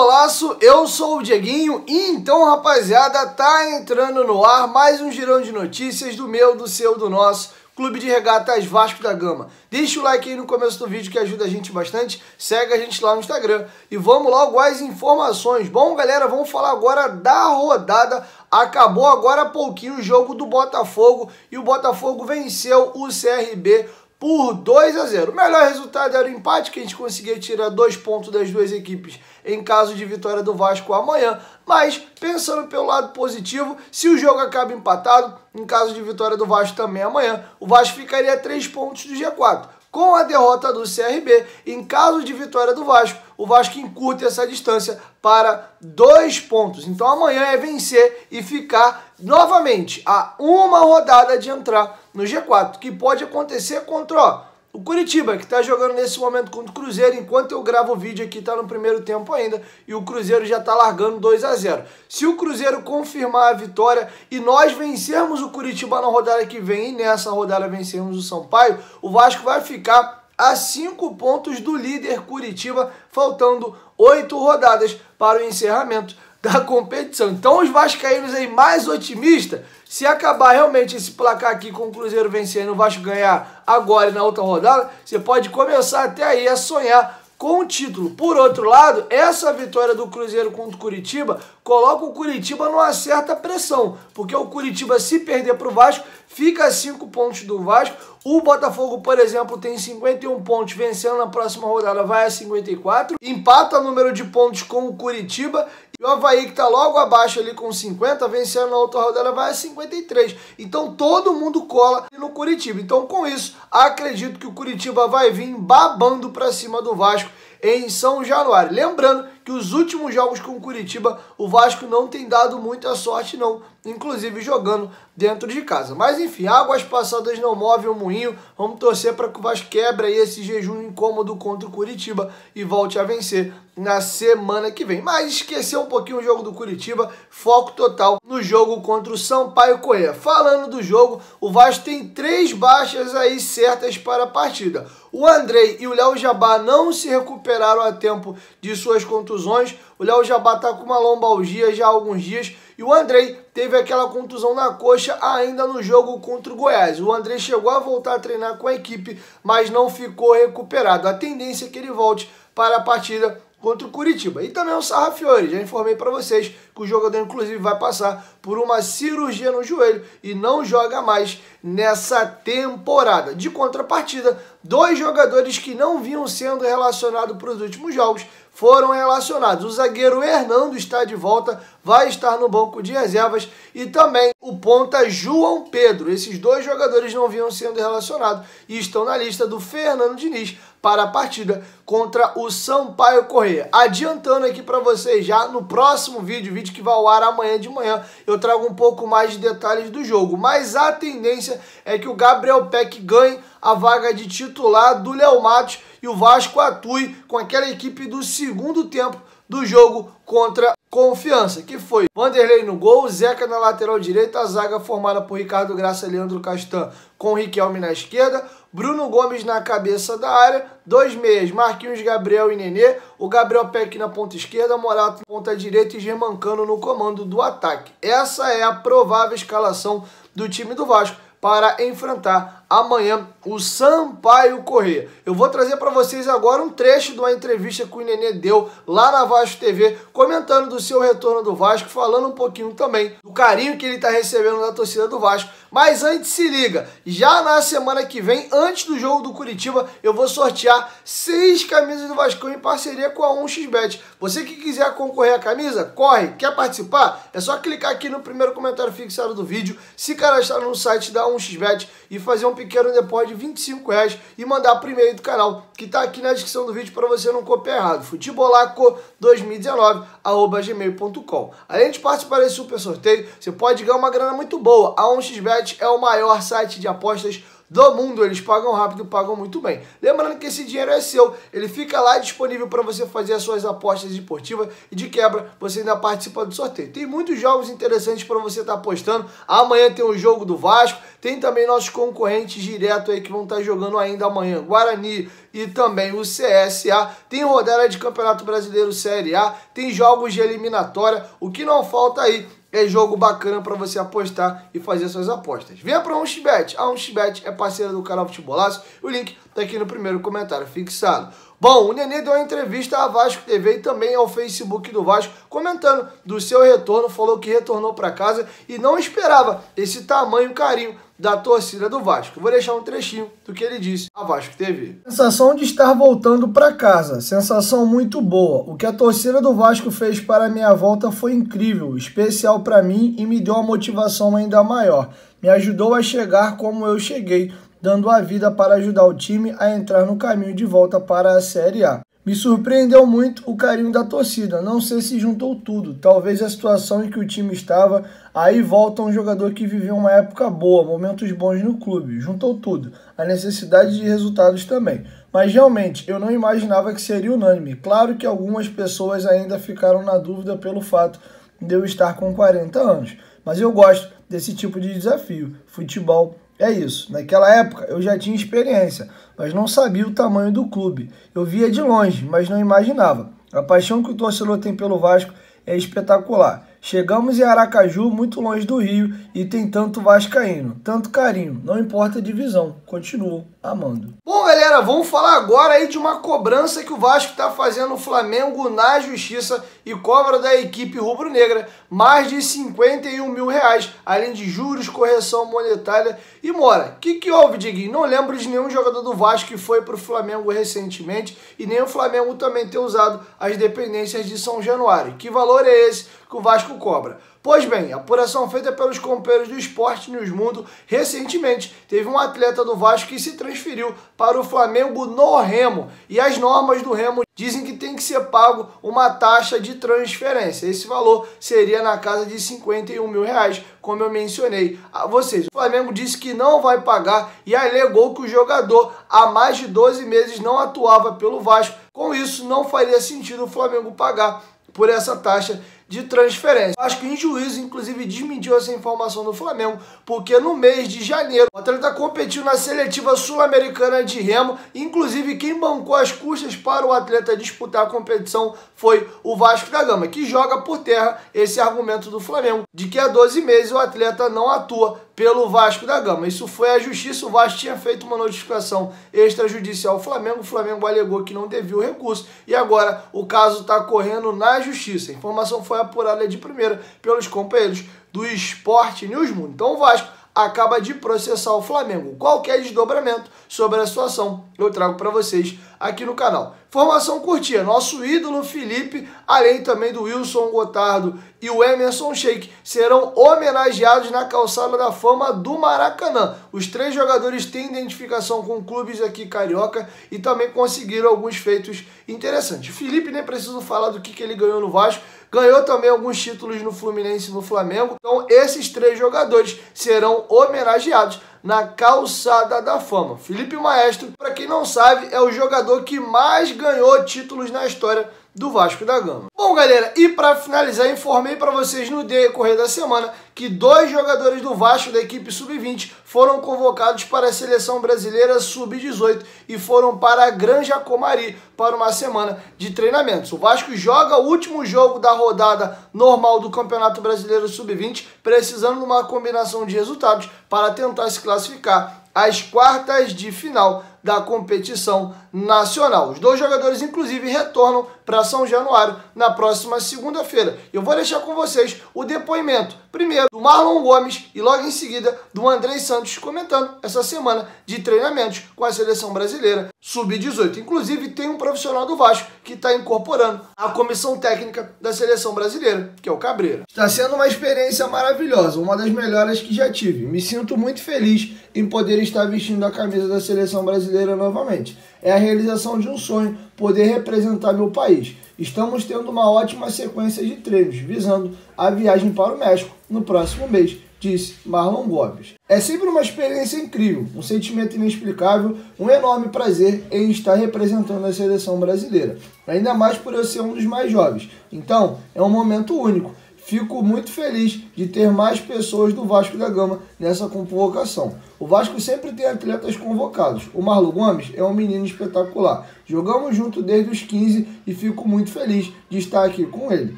Futebolaço, eu sou o Dieguinho e então, rapaziada, tá entrando no ar mais um girão de notícias do meu, do seu, do nosso Clube de Regatas Vasco da Gama. Deixa o like aí no começo do vídeo que ajuda a gente bastante, segue a gente lá no Instagram e vamos logo às informações. Bom, galera, vamos falar agora da rodada. Acabou agora há pouquinho o jogo do Botafogo e o Botafogo venceu o CRB por 2-0. O melhor resultado era o empate, que a gente conseguia tirar 2 pontos das duas equipes em caso de vitória do Vasco amanhã. Mas, pensando pelo lado positivo, se o jogo acaba empatado, em caso de vitória do Vasco também amanhã, o Vasco ficaria a 3 pontos do G4. Com a derrota do CRB, em caso de vitória do Vasco, o Vasco encurta essa distância para 2 pontos. Então amanhã é vencer e ficar novamente a uma rodada de entrar no G4, que pode acontecer contra o Curitiba, que está jogando nesse momento contra o Cruzeiro. Enquanto eu gravo o vídeo aqui, está no primeiro tempo ainda, e o Cruzeiro já está largando 2-0. Se o Cruzeiro confirmar a vitória e nós vencermos o Curitiba na rodada que vem, e nessa rodada vencermos o Sampaio, o Vasco vai ficar a 5 pontos do líder Curitiba, faltando 8 rodadas para o encerramento da competição. Então os vascaínos aí mais otimistas, se acabar realmente esse placar aqui com o Cruzeiro vencendo, o Vasco ganhar agora e na outra rodada, você pode começar até aí a sonhar com o título. Por outro lado, essa vitória do Cruzeiro contra o Curitiba coloca o Curitiba numa certa pressão, porque o Curitiba, se perder para o Vasco, fica a 5 pontos do Vasco. O Botafogo, por exemplo, tem 51 pontos, vencendo na próxima rodada vai a 54, empata o número de pontos com o Curitiba, e o Avaí, que está logo abaixo ali com 50, vencendo na outra rodada vai a 53. Então todo mundo cola no Curitiba. Então com isso, acredito que o Curitiba vai vir babando para cima do Vasco em São Januário. Lembrando que os últimos jogos com o Curitiba, o Vasco não tem dado muita sorte não, inclusive jogando dentro de casa. Mas enfim, águas passadas não movem o moinho. Vamos torcer para que o Vasco quebre aí esse jejum incômodo contra o Curitiba e volte a vencer na semana que vem. Mas esquecer um pouquinho o jogo do Curitiba, foco total no jogo contra o Sampaio Corrêa. Falando do jogo, o Vasco tem 3 baixas aí certas para a partida. O Andrei e o Léo Jabá não se recuperaram a tempo de suas contusões. O Léo Jabá está com uma lombalgia já há alguns dias. E o Andrei teve aquela contusão na coxa ainda no jogo contra o Goiás. O Andrei chegou a voltar a treinar com a equipe, mas não ficou recuperado. A tendência é que ele volte para a partida contra o Curitiba. E também o Sarrafiori, já informei para vocês que o jogador inclusive vai passar por uma cirurgia no joelho e não joga mais nessa temporada. De contrapartida, 2 jogadores que não vinham sendo relacionados para os últimos jogos foram relacionados. O zagueiro Hernando está de volta, vai estar no banco de reservas, e também o ponta João Pedro. Esses 2 jogadores não vinham sendo relacionados e estão na lista do Fernando Diniz para a partida contra o Sampaio Corrêa. Adiantando aqui para vocês já, no próximo vídeo que vai ao ar amanhã de manhã, eu trago um pouco mais de detalhes do jogo. Mas a tendência é que o Gabriel Peck ganhe a vaga de titular do Léo Matos e o Vasco atue com aquela equipe do segundo tempo do jogo contra Confiança, que foi Vanderlei no gol, Zeca na lateral direita, a zaga formada por Ricardo Graça e Leandro Castan com Riquelme na esquerda, Bruno Gomes na cabeça da área, 2 meias, Marquinhos, Gabriel e Nenê, o Gabriel Peck na ponta esquerda, Morato na ponta direita e Germancano no comando do ataque. Essa é a provável escalação do time do Vasco para enfrentar amanhã o Sampaio Corrêa. Eu vou trazer para vocês agora um trecho de uma entrevista que o Nenê deu lá na Vasco TV, comentando do seu retorno do Vasco, falando um pouquinho também do carinho que ele está recebendo da torcida do Vasco. Mas antes, se liga, já na semana que vem, antes do jogo do Curitiba, eu vou sortear 6 camisas do Vascão em parceria com a 1xBet. Você que quiser concorrer à camisa, corre, quer participar? É só clicar aqui no primeiro comentário fixado do vídeo, se cadastrar no site da 1xBet e fazer um pequeno depósito de R$25 e mandar para o e-mail do canal, que está aqui na descrição do vídeo para você não copiar errado, futebolaco2019@gmail.com. Além de participar desse super sorteio, você pode ganhar uma grana muito boa. A 1xBet é o maior site de apostas do mundo. Eles pagam rápido, pagam muito bem. Lembrando que esse dinheiro é seu, ele fica lá disponível para você fazer as suas apostas esportivas e de quebra você ainda participa do sorteio. Tem muitos jogos interessantes para você estar apostando. Amanhã tem o jogo do Vasco, tem também nossos concorrentes direto aí que vão estar jogando ainda amanhã, Guarani e também o CSA. Tem rodada de Campeonato Brasileiro Série A, tem jogos de eliminatória. O que não falta aí é jogo bacana para você apostar e fazer suas apostas. Venha para a 1xBet. A 1xBet é parceira do canal Futebolaço. O link está aqui no primeiro comentário fixado. Bom, o Nenê deu uma entrevista à Vasco TV e também ao Facebook do Vasco, comentando do seu retorno, falou que retornou para casa e não esperava esse tamanho carinho da torcida do Vasco. Vou deixar um trechinho do que ele disse à Vasco TV. Sensação de estar voltando para casa, sensação muito boa. O que a torcida do Vasco fez para a minha volta foi incrível, especial para mim e me deu uma motivação ainda maior. Me ajudou a chegar como eu cheguei, dando a vida para ajudar o time a entrar no caminho de volta para a Série A. Me surpreendeu muito o carinho da torcida, não sei se juntou tudo, talvez a situação em que o time estava, aí volta um jogador que viveu uma época boa, momentos bons no clube, juntou tudo, a necessidade de resultados também. Mas realmente, eu não imaginava que seria unânime, claro que algumas pessoas ainda ficaram na dúvida pelo fato de eu estar com 40 anos, mas eu gosto desse tipo de desafio, futebol é isso. Naquela época eu já tinha experiência, mas não sabia o tamanho do clube. Eu via de longe, mas não imaginava. A paixão que o torcedor tem pelo Vasco é espetacular. Chegamos em Aracaju, muito longe do Rio, e tem tanto vascaíno, tanto carinho. Não importa a divisão, continuo amando. Bom, galera, vamos falar agora aí de uma cobrança que o Vasco está fazendo no Flamengo na justiça e cobra da equipe rubro-negra mais de 51 mil reais, além de juros, correção monetária e mora. O que houve, Diguinho? Não lembro de nenhum jogador do Vasco que foi para o Flamengo recentemente e nem o Flamengo também ter usado as dependências de São Januário. Que valor é esse que o Vasco cobra? Pois bem, a apuração feita pelos companheiros do Esporte News Mundo, recentemente teve um atleta do Vasco que se transferiu para o Flamengo no Remo, e as normas do Remo dizem que tem que ser pago uma taxa de transferência. Esse valor seria na casa de 51 mil reais, como eu mencionei a vocês. O Flamengo disse que não vai pagar e alegou que o jogador há mais de 12 meses não atuava pelo Vasco. Com isso, não faria sentido o Flamengo pagar por essa taxa de transferência. Acho que em juízo, inclusive, desmentiu essa informação do Flamengo, porque no mês de janeiro, o atleta competiu na seletiva sul-americana de remo, inclusive quem bancou as custas para o atleta disputar a competição foi o Vasco da Gama, que joga por terra esse argumento do Flamengo, de que há 12 meses o atleta não atua pelo Vasco da Gama. Isso foi à justiça, o Vasco tinha feito uma notificação extrajudicial ao Flamengo, o Flamengo alegou que não devia o recurso, e agora o caso está correndo na justiça. A informação foi apurada de primeira pelos companheiros do Esporte News Mundo. Então o Vasco acaba de processar o Flamengo. Qualquer desdobramento sobre a situação eu trago para vocês aqui no canal. Formação curtinha, nosso ídolo Felipe, além também do Wilson Gotardo e o Emerson Sheik, serão homenageados na calçada da fama do Maracanã. Os três jogadores têm identificação com clubes aqui carioca e também conseguiram alguns feitos interessantes. O Felipe, nem preciso falar do que ele ganhou no Vasco, ganhou também alguns títulos no Fluminense e no Flamengo. Então esses três jogadores serão homenageados na calçada da fama. Felipe Maestro, para quem não sabe, é o jogador que mais ganhou títulos na história do Vasco da Gama. Bom, galera, e para finalizar, informei para vocês no decorrer da semana que 2 jogadores do Vasco da equipe sub-20 foram convocados para a seleção brasileira sub-18 e foram para a Granja Comari para uma semana de treinamentos. O Vasco joga o último jogo da rodada normal do Campeonato Brasileiro sub-20, precisando de uma combinação de resultados para tentar se classificar às quartas de final da competição nacional. Os 2 jogadores, inclusive, retornam para São Januário na próxima segunda-feira. Eu vou deixar com vocês o depoimento, primeiro do Marlon Gomes e logo em seguida do Andrei Santos, comentando essa semana de treinamentos com a seleção brasileira sub-18. Inclusive, tem um profissional do Vasco que está incorporando a comissão técnica da seleção brasileira, que é o Cabreira. Está sendo uma experiência maravilhosa, uma das melhores que já tive. Me sinto muito feliz em poder estar vestindo a camisa da seleção brasileira novamente. É a realização de um sonho poder representar meu país. Estamos tendo uma ótima sequência de treinos, visando a viagem para o México no próximo mês disse Marlon Gomes. É sempre uma experiência incrível, um sentimento inexplicável, um enorme prazer em estar representando a seleção brasileira, ainda mais por eu ser um dos mais jovens. Então, é um momento único. Fico muito feliz de ter mais pessoas do Vasco da Gama nessa convocação. O Vasco sempre tem atletas convocados. O Marlon Gomes é um menino espetacular. Jogamos junto desde os 15 e fico muito feliz de estar aqui com ele.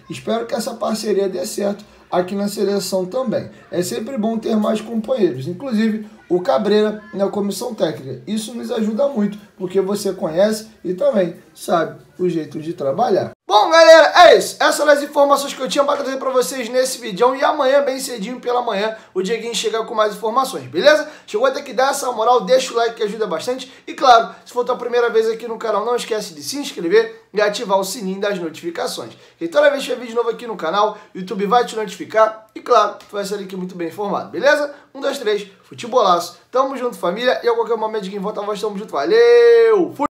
Espero que essa parceria dê certo aqui na seleção também. É sempre bom ter mais companheiros, inclusive o Cabreira na comissão técnica. Isso nos ajuda muito, porque você conhece e também sabe o jeito de trabalhar. Bom, galera, é isso. Essas são as informações que eu tinha para trazer para vocês nesse vídeo. E amanhã, bem cedinho pela manhã, o Dieguinho chega com mais informações, beleza? Chegou até que dá essa moral, deixa o like que ajuda bastante. E claro, se for a tua primeira vez aqui no canal, não esquece de se inscrever e ativar o sininho das notificações. E toda vez que tiver vídeo novo aqui no canal, o YouTube vai te notificar. E claro, tu vai sair aqui muito bem informado, beleza? 1, 2, 3, futebolaço. Tamo junto, família. E a qualquer momento, Dieguinho volta a voz, tamo junto. Valeu! Fui!